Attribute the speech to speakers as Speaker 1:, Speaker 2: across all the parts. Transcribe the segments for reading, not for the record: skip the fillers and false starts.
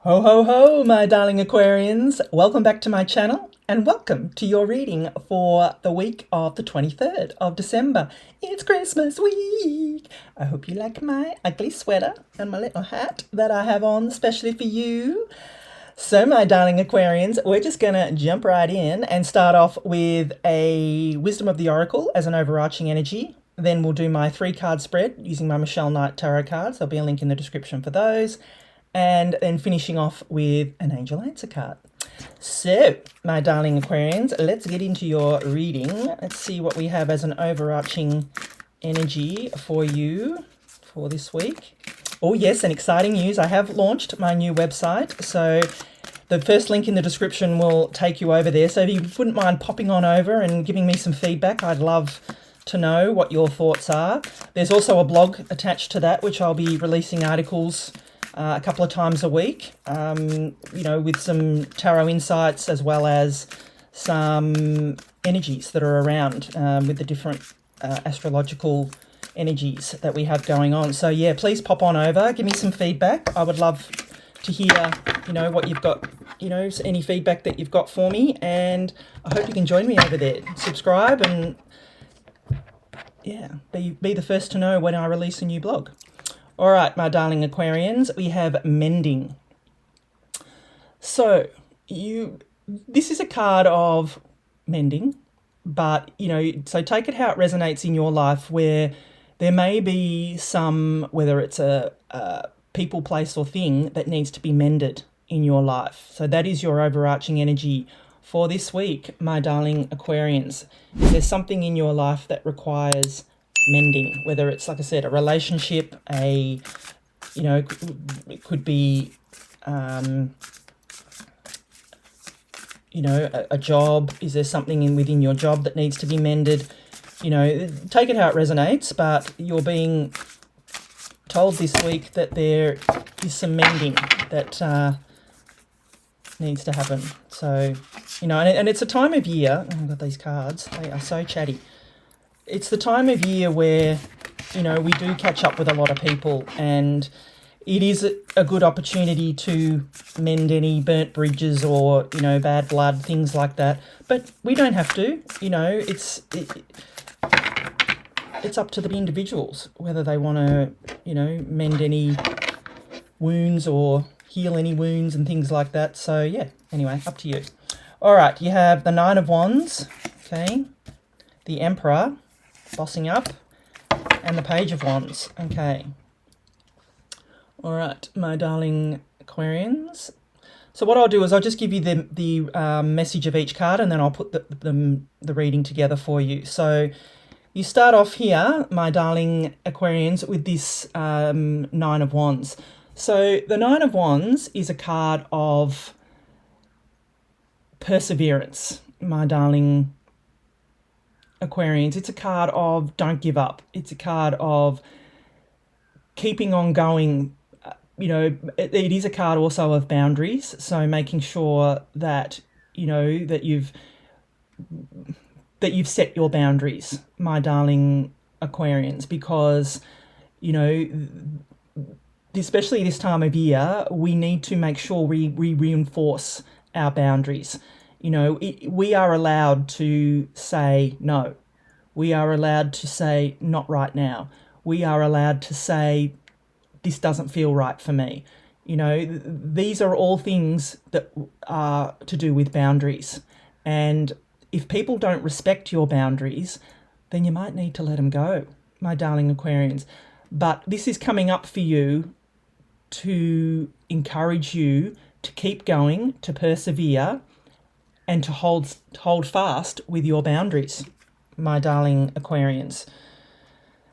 Speaker 1: Ho ho ho, my darling Aquarians! Welcome back to my channel and welcome to your reading for the week of the 23rd of December. It's Christmas week! I hope you like my ugly sweater and my little hat that I have on especially for you. So, my darling Aquarians, we're just going to jump right in and start off with a Wisdom of the Oracle as an overarching energy. Then we'll do my 3-card spread using my Michelle Knight tarot cards. There'll be a link in the description for those. And then finishing off with an angel answer card. So, my darling Aquarians, let's get into your reading. Let's see what we have as an overarching energy for you for this week. Oh yes, and exciting news. I have launched my new website. So the first link in the description will take you over there. So if you wouldn't mind popping on over and giving me some feedback, I'd love to know what your thoughts are. There's also a blog attached to that, which I'll be releasing articles a couple of times a week, with some tarot insights as well as some energies that are around with the different astrological energies that we have going on. So yeah, please pop on over, give me some feedback. I would love to hear, what you've got, any feedback that you've got for me, and I hope you can join me over there. Subscribe and be the first to know when I release a new blog. All right, my darling Aquarians, we have mending. So this is a card of mending, but, so take it how it resonates in your life, where there may be whether it's a people, place or thing that needs to be mended in your life. So that is your overarching energy for this week, my darling Aquarians. If there's something in your life that requires mending, whether it's, like I said, a relationship, it could be, a job. Is there something within your job that needs to be mended? Take it how it resonates, but you're being told this week that there is some mending that needs to happen. So, and it's a time of year. Oh, I've got these cards. They are so chatty. It's the time of year where, we do catch up with a lot of people, and it is a good opportunity to mend any burnt bridges or, bad blood, things like that. But we don't have to, it's up to the individuals whether they want to, mend any wounds or heal any wounds and things like that. So, yeah, anyway, up to you. All right, you have the 9 of Wands, okay, the Emperor, bossing up, and the Page of Wands, okay. All right, my darling Aquarians. So what I'll do is I'll just give you the message of each card, and then I'll put the reading together for you. So you start off here, my darling Aquarians, with this 9 of Wands. So the 9 of Wands is a card of perseverance, my darling Aquarians. It's a card of don't give up. It's a card of keeping on going. It is a card also of boundaries. So making sure that, that you've set your boundaries, my darling Aquarians, because, especially this time of year, we need to make sure we reinforce our boundaries. We are allowed to say no. We are allowed to say not right now. We are allowed to say this doesn't feel right for me. These are all things that are to do with boundaries. And if people don't respect your boundaries, then you might need to let them go, my darling Aquarians. But this is coming up for you to encourage you to keep going, to persevere, and to hold fast with your boundaries, my darling Aquarians.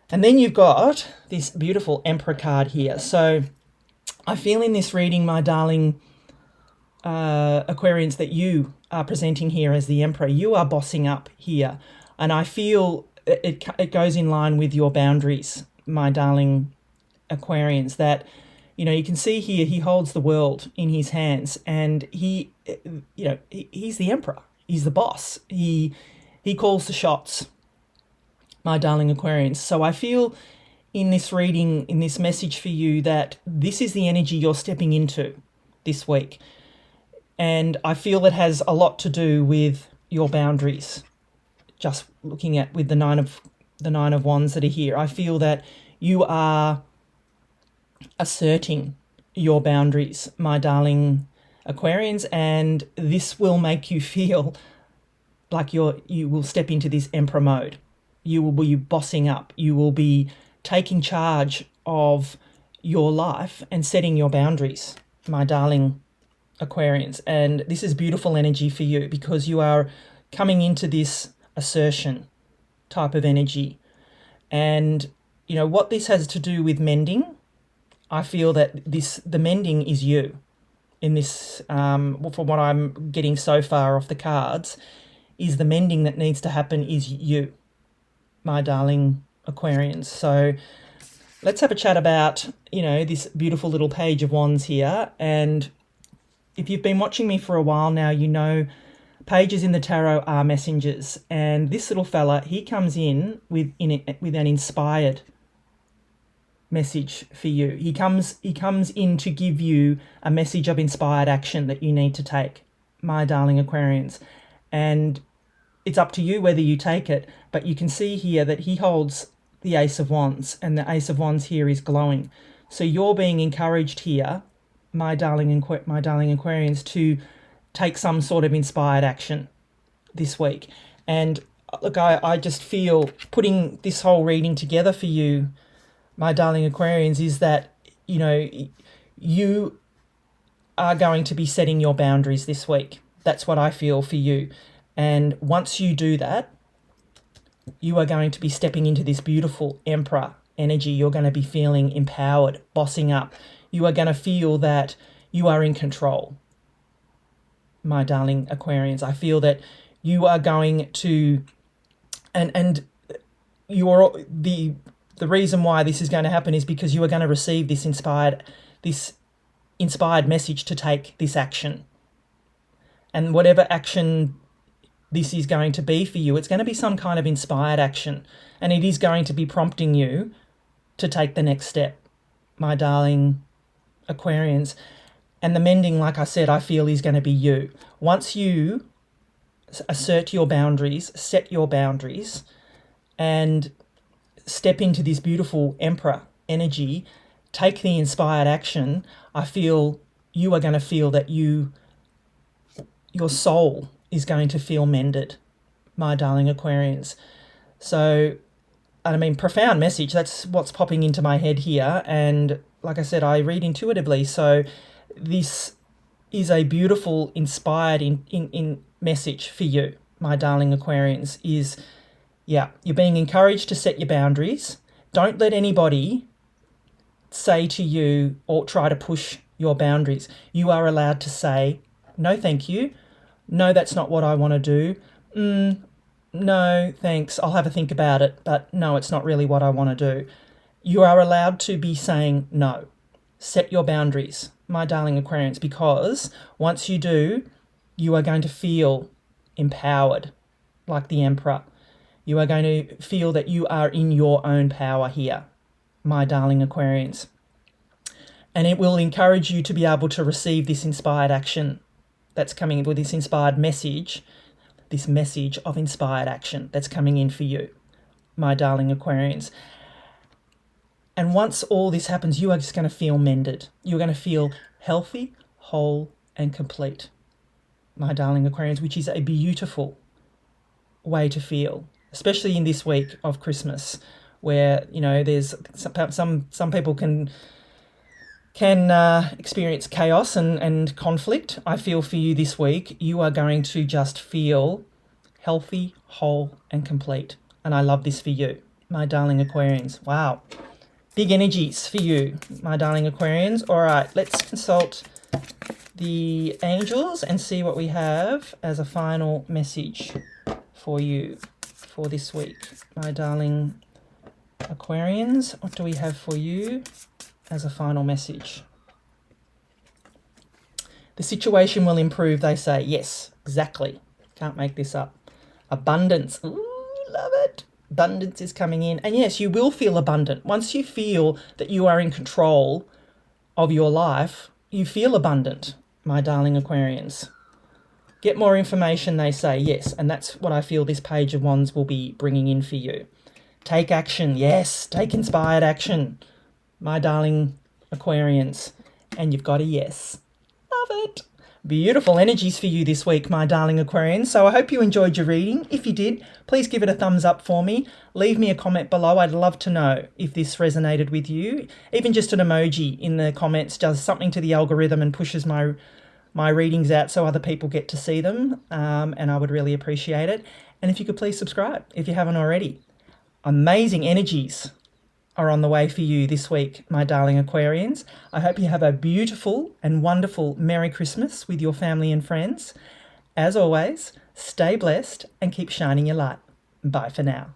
Speaker 1: And then you've got this beautiful Emperor card here. So I feel in this reading, my darling Aquarians, that you are presenting here as the Emperor. You are bossing up here. And I feel it goes in line with your boundaries, my darling Aquarians, that, you can see here he holds the world in his hands, and he's the Emperor. He's the boss. He calls the shots, my darling Aquarians. So I feel in this reading, in this message for you, that this is the energy you're stepping into, this week. And I feel it has a lot to do with your boundaries. Just looking at with the nine of wands that are here, I feel that you are asserting your boundaries, my darling Aquarians, and this will make you feel like you will step into this emperor mode. You will be bossing up. You will be taking charge of your life and setting your boundaries, my darling Aquarians. And this is beautiful energy for you because you are coming into this assertion type of energy. And you know what this has to do with mending. I feel that the mending is you in this, from what I'm getting so far off the cards, is the mending that needs to happen is you, my darling Aquarians. So let's have a chat about, this beautiful little page of wands here. And if you've been watching me for a while now, you know pages in the tarot are messengers. And this little fella, he comes in with an inspired message for you. He comes in to give you a message of inspired action that you need to take, my darling Aquarians. And it's up to you whether you take it, but you can see here that he holds the Ace of Wands, and the Ace of Wands here is glowing. So you're being encouraged here, my darling Aquarians, to take some sort of inspired action this week. And look, I just feel putting this whole reading together for you, my darling Aquarians, is that, you are going to be setting your boundaries this week. That's what I feel for you. And once you do that, you are going to be stepping into this beautiful emperor energy. You're going to be feeling empowered, bossing up. You are going to feel that you are in control, my darling Aquarians. I feel that you are going to, and you're the reason why this is going to happen is because you are going to receive this inspired message to take this action. And whatever action this is going to be for you, it's going to be some kind of inspired action. And it is going to be prompting you to take the next step, my darling Aquarians. And the mending, like I said, I feel is going to be you. Once you assert your boundaries, set your boundaries, and step into this beautiful emperor energy, take the inspired action, I feel you are going to feel that your soul is going to feel mended, my darling Aquarians. So, profound message. That's what's popping into my head here. And like I said, I read intuitively. So this is a beautiful, inspired in message for you, my darling Aquarians, is, you're being encouraged to set your boundaries. Don't let anybody say to you or try to push your boundaries. You are allowed to say, no, thank you. No, that's not what I want to do. No, thanks. I'll have a think about it. But no, it's not really what I want to do. You are allowed to be saying no. Set your boundaries, my darling Aquarians, because once you do, you are going to feel empowered like the Emperor. You are going to feel that you are in your own power here, my darling Aquarians. And it will encourage you to be able to receive this inspired action that's coming with this inspired message, this message of inspired action that's coming in for you, my darling Aquarians. And once all this happens, you are just going to feel mended. You're going to feel healthy, whole, and complete, my darling Aquarians, which is a beautiful way to feel, especially in this week of Christmas, where, there's some people can experience chaos and conflict. I feel for you this week, you are going to just feel healthy, whole, and complete. And I love this for you, my darling Aquarians. Wow. Big energies for you, my darling Aquarians. All right, let's consult the angels and see what we have as a final message for you for this week, my darling Aquarians. What do we have for you as a final message? The situation will improve, they say. Yes, exactly. Can't make this up. Abundance. Ooh, love it. Abundance is coming in. And yes, you will feel abundant. Once you feel that you are in control of your life, you feel abundant. my darling Aquarians. Get more information, they say, yes, and that's what I feel this Page of Wands will be bringing in for you. Take action, yes, take inspired action, my darling Aquarians, and you've got a yes. Love it. Beautiful energies for you this week, my darling Aquarians. So I hope you enjoyed your reading. If you did, please give it a thumbs up for me. Leave me a comment below. I'd love to know if this resonated with you. Even just an emoji in the comments does something to the algorithm and pushes my readings out so other people get to see them, and I would really appreciate it. And if you could please subscribe if you haven't already. Amazing energies are on the way for you this week, my darling Aquarians. I hope you have a beautiful and wonderful Merry Christmas with your family and friends. As always, stay blessed and keep shining your light. Bye for now.